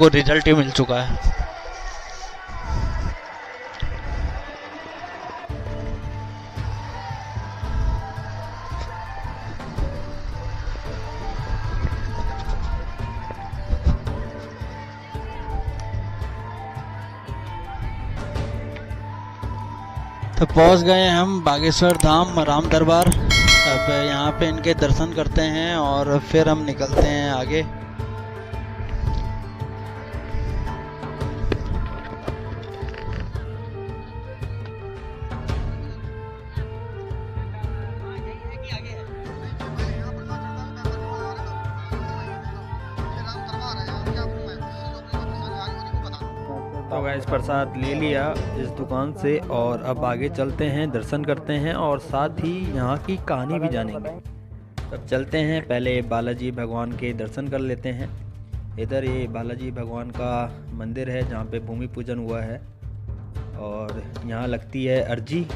को रिजल्ट ही मिल चुका है। तो पहुंच गए हम बागेश्वर धाम राम दरबार। अब यहाँ पे इनके दर्शन करते हैं और फिर हम निकलते हैं आगे। तो गाइस प्रसाद ले लिया इस दुकान से और अब आगे चलते हैं, दर्शन करते हैं और साथ ही यहाँ की कहानी भी जानेंगे। अब चलते हैं, पहले बालाजी भगवान के दर्शन कर लेते हैं। इधर ये बालाजी भगवान का मंदिर है जहाँ पे भूमि पूजन हुआ है और यहाँ लगती है अर्जी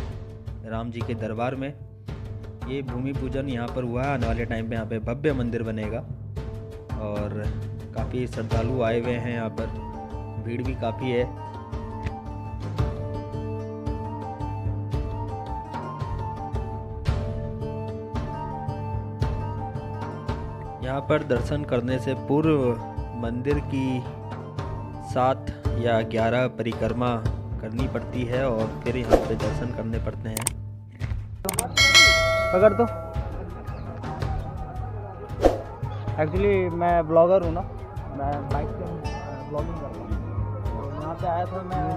राम जी के दरबार में। ये भूमि पूजन यहाँ पर हुआ है। आने वाले टाइम पे यहाँ पे भव्य मंदिर बनेगा और काफ़ी श्रद्धालु आए हुए हैं, यहाँ पर भीड़ भी काफ़ी है। यहाँ पर दर्शन करने से पूर्व मंदिर की 7 या 11 परिक्रमा करनी पड़ती है और फिर यहाँ पे दर्शन करने पड़ते हैं। पकड़ दो। एक्चुअली मैं ब्लॉगर हूँ ना, मैं बाइक से ब्लॉगिंग करता हूँ। यहाँ पे आया था मैंने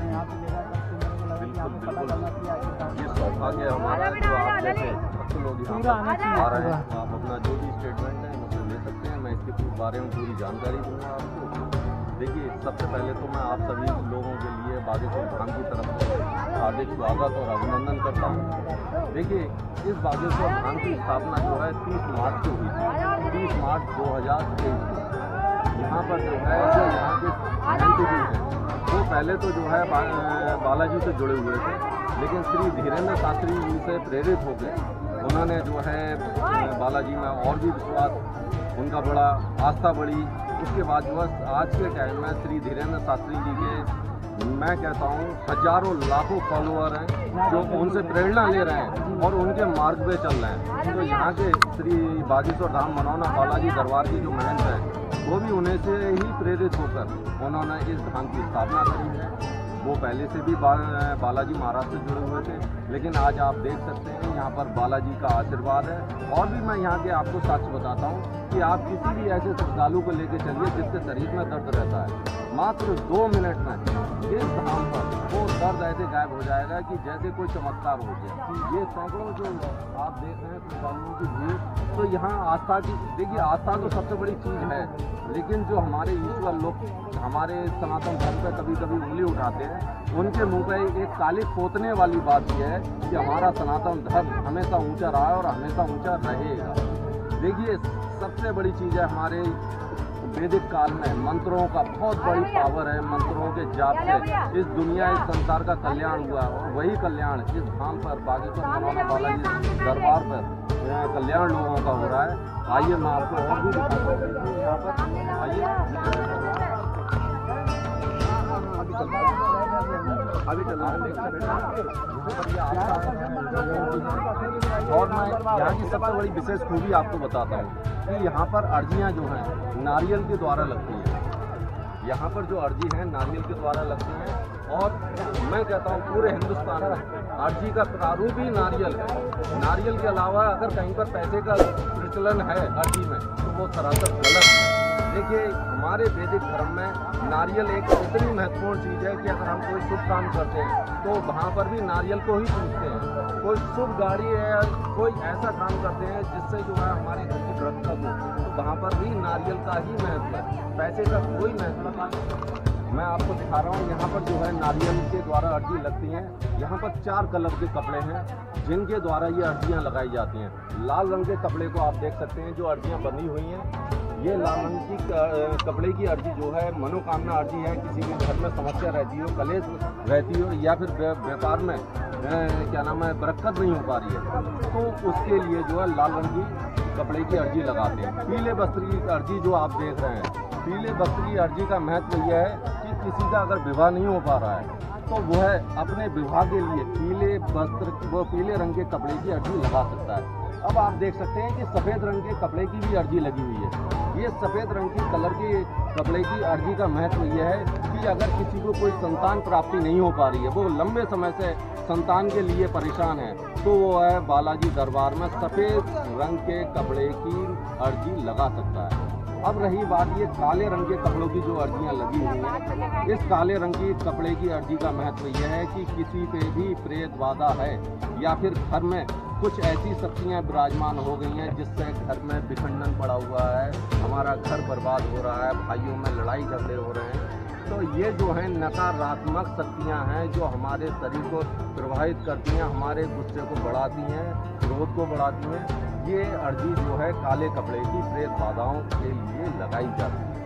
यहाँ पे देखा था तो मेरे को लगा कि यहाँ पे पता करना चाहिए। ये शौक आ गया हमारा, जो आप जैसे भक्त लोग यहाँ पर आ रहे हैं, आप अपना जो भी स्टेटमेंट है मुझे ले सकते हैं। मैं इसके बारे में पूरी जानकारी दूंगा आपको। देखिए, सबसे पहले तो मैं आप सभी लोगों के लिए बागेश्वर धाम की तरफ से हार्दिक स्वागत और अभिनंदन करता हूँ। देखिए, इस बागेश्वर धाम की स्थापना जो है 30 मार्च को हुई थी, 30 मार्च 2023 को। यहाँ पर जो है जो यहाँ के महंत जी हैं वो पहले तो जो है बालाजी से जुड़े हुए थे, लेकिन श्री धीरेन्द्र शास्त्री जी से प्रेरित होकर उन्होंने जो है बालाजी में और भी विश्वास, उनका बड़ा आस्था बढ़ी। उसके बाद जो है आज के टाइम में श्री धीरेन्द्र शास्त्री जी के मैं कहता हूँ हजारों लाखों फॉलोअर हैं जो उनसे प्रेरणा ले रहे हैं और उनके मार्ग पे चल रहे हैं। तो यहाँ के श्री बागेश्वर धाम मनौना बालाजी दरबार की जो महंत है वो भी उन्हें से ही प्रेरित होकर उन्होंने इस धाम की स्थापना करी है। वो पहले से भी बालाजी महाराज से जुड़े हुए थे, लेकिन आज आप देख सकते हैं यहाँ पर बालाजी का आशीर्वाद है। और भी मैं यहाँ के आपको सच बताता हूँ कि आप किसी भी ऐसे श्रद्धालु को लेकर चलिए जिसके शरीर में दर्द रहता है, मात्र 2 मिनट में इस धाम पर वो दर्द ऐसे गायब हो जाएगा कि जैसे कोई चमत्कार हो गया। ये सैकड़ों जो आप देख रहे हैं श्रद्धालुओं की भीड़, तो यहाँ आस्था की, देखिए आस्था तो सबसे बड़ी चीज़ है, लेकिन जो हमारे ईश्वर लोग हमारे सनातन धर्म पर कभी कभी उंगली उठाते हैं, उनके मुंह पे एक काली पोतने वाली बात यह है कि हमारा सनातन धर्म हमेशा ऊंचा रहा है और हमेशा ऊंचा रहेगा। देखिए, सबसे बड़ी चीज़ है हमारे वैदिक काल में मंत्रों का बहुत बड़ी पावर है। मंत्रों के जाप से इस दुनिया, इस संसार का कल्याण हुआ और वही कल्याण इस धाम पर बागेश्वर मनौना बालाजी दरबार पर कल्याण लोगों का हो रहा है। आइए मैं आपको और भी दिखाता हूँ यहाँ पर, आइए अभी चल रहा और मैं यहाँ की सबसे बड़ी विशेष खूबी आपको बताता हूँ कि यहाँ पर अर्जियाँ जो हैं नारियल के द्वारा लगती हैं। यहाँ पर जो अर्जी हैं नारियल के द्वारा लगती हैं और मैं कहता हूँ पूरे हिंदुस्तान में अर्जी का प्रारूप ही नारियल है। नारियल के अलावा अगर कहीं पर पैसे का प्रचलन है अर्जी में तो वो सरासर गलत है। देखिए, हमारे वैदिक धर्म में नारियल एक इतनी महत्वपूर्ण चीज़ है कि अगर हम कोई शुभ काम करते हैं तो वहाँ पर भी नारियल को ही पूजते हैं। कोई शुभ गाड़ी है या कोई ऐसा काम करते हैं जिससे जो है हमारे घर की बरकत हो, तो वहाँ पर भी नारियल का ही महत्व है, पैसे का कोई महत्व नहीं। मैं आपको दिखा रहा हूँ यहाँ पर जो है नारियल के द्वारा अर्जी लगती हैं। यहाँ पर 4 कलर के कपड़े हैं जिनके द्वारा ये अर्जियाँ लगाई जाती हैं। लाल रंग के कपड़े को आप देख सकते हैं जो अर्जियाँ बनी हुई हैं। ये लाल रंग की कपड़े की अर्जी जो है मनोकामना अर्जी है। किसी के घर में समस्या रहती हो, कलेश रहती हो या फिर व्यापार में क्या नाम है बरकत नहीं हो पा रही है, तो उसके लिए जो है लाल रंग की कपड़े की अर्जी लगाते हैं। पीले वस्त्र की अर्जी जो आप देख रहे हैं, पीले वस्त्र की अर्जी का महत्व यह है कि किसी का अगर विवाह नहीं हो पा रहा है तो वह अपने विवाह के लिए पीले वस्त्र, वो पीले रंग के कपड़े की अर्जी लगा सकता है। अब आप देख सकते हैं कि सफ़ेद रंग के कपड़े की भी अर्जी लगी हुई है। ये सफ़ेद रंग की कलर के कपड़े की अर्जी का महत्व यह है कि अगर किसी को कोई संतान प्राप्ति नहीं हो पा रही है, वो लंबे समय से संतान के लिए परेशान है, तो वो है बालाजी दरबार में सफ़ेद रंग के कपड़े की अर्जी लगा सकता है। अब रही बात ये काले रंग के कपड़ों की जो अर्जियाँ लगी हुई हैं, इस काले रंग की कपड़े की अर्जी का महत्व यह है कि किसी पे भी प्रेत बाधा है या फिर घर में कुछ ऐसी शक्तियाँ विराजमान हो गई हैं जिससे घर में विखंडन पड़ा हुआ है, हमारा घर बर्बाद हो रहा है, भाइयों में लड़ाई झगड़े हो रहे हैं, तो ये जो है नकारात्मक शक्तियाँ हैं जो हमारे शरीर को प्रभावित करती हैं, हमारे गुस्से को बढ़ाती हैं, क्रोध को बढ़ाती हैं। ये अर्जी जो है काले कपड़े की प्रेत बाधाओं के लिए लगाई जाती है।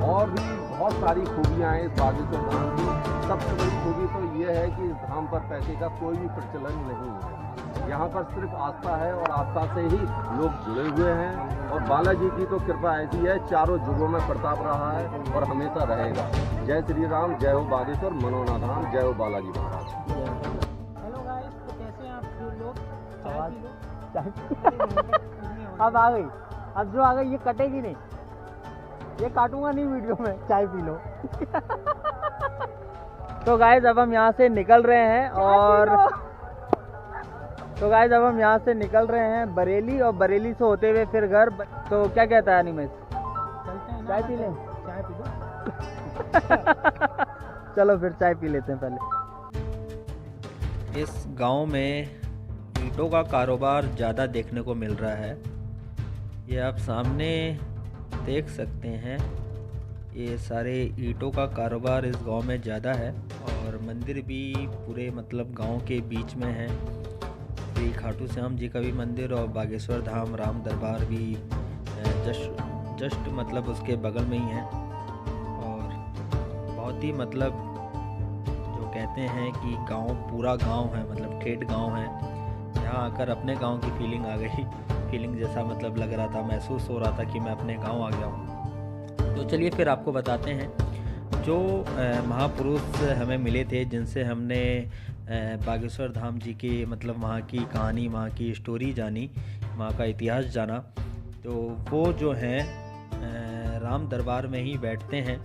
और भी बहुत सारी खूबियाँ हैं इस बागेश्वर धाम की। सबसे बड़ी खूबी तो ये है कि इस धाम पर पैसे का कोई भी प्रचलन नहीं है। यहाँ पर सिर्फ आस्था है और आस्था से ही लोग जुड़े हुए हैं। और बालाजी की तो कृपा ऐसी है, चारों युगों में प्रताप रहा है और हमेशा रहेगा। जय श्री राम, जय हो बागेश्वर मनोना धाम, जय हो बालाजी महाराज। हेलो गाइस, तो कैसे हैं आप लोग? अब आ गई, अब जो आ गई ये कटेगी नहीं, ये काटूंगा नहीं वीडियो में, चाय पी लो। तो गाइस अब हम यहाँ से निकल रहे हैं बरेली, और बरेली से होते हुए फिर घर। तो क्या कहता है अनिमेश, चाय पी लें? चाय पी दो। चलो फिर चाय पी लेते हैं पहले। इस गांव में ईंटों का कारोबार ज़्यादा देखने को मिल रहा है। ये आप सामने देख सकते हैं, ये सारे ईंटों का कारोबार इस गांव में ज़्यादा है। और मंदिर भी पूरे मतलब गांव के बीच में है। श्री खाटू श्याम जी का भी मंदिर और बागेश्वर धाम राम दरबार भी जस्ट मतलब उसके बगल में ही है। और बहुत ही मतलब जो कहते हैं कि गांव पूरा गांव है, मतलब ठेठ गांव है। यहाँ आकर अपने गांव की फीलिंग आ गई, फीलिंग जैसा मतलब लग रहा था, महसूस हो रहा था कि मैं अपने गांव आ गया हूँ। तो चलिए फिर आपको बताते हैं जो महापुरुष हमें मिले थे, जिनसे हमने बागेश्वर धाम जी के मतलब वहाँ की कहानी, वहाँ की स्टोरी जानी, वहाँ का इतिहास जाना। तो वो जो हैं राम दरबार में ही बैठते हैं।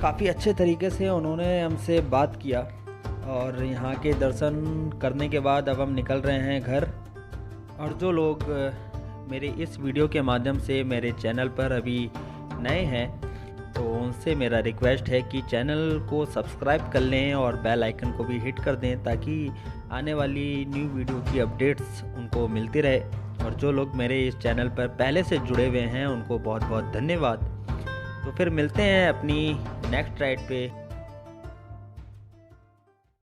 काफ़ी अच्छे तरीके से उन्होंने हमसे बात किया और यहाँ के दर्शन करने के बाद अब हम निकल रहे हैं घर। और जो लोग मेरे इस वीडियो के माध्यम से मेरे चैनल पर अभी नए हैं तो उनसे मेरा रिक्वेस्ट है कि चैनल को सब्सक्राइब कर लें और बेल आइकन को भी हिट कर दें ताकि आने वाली न्यू वीडियो की अपडेट्स उनको मिलती रहे। और जो लोग मेरे इस चैनल पर पहले से जुड़े हुए हैं उनको बहुत बहुत धन्यवाद। तो फिर मिलते हैं अपनी नेक्स्ट राइड पे।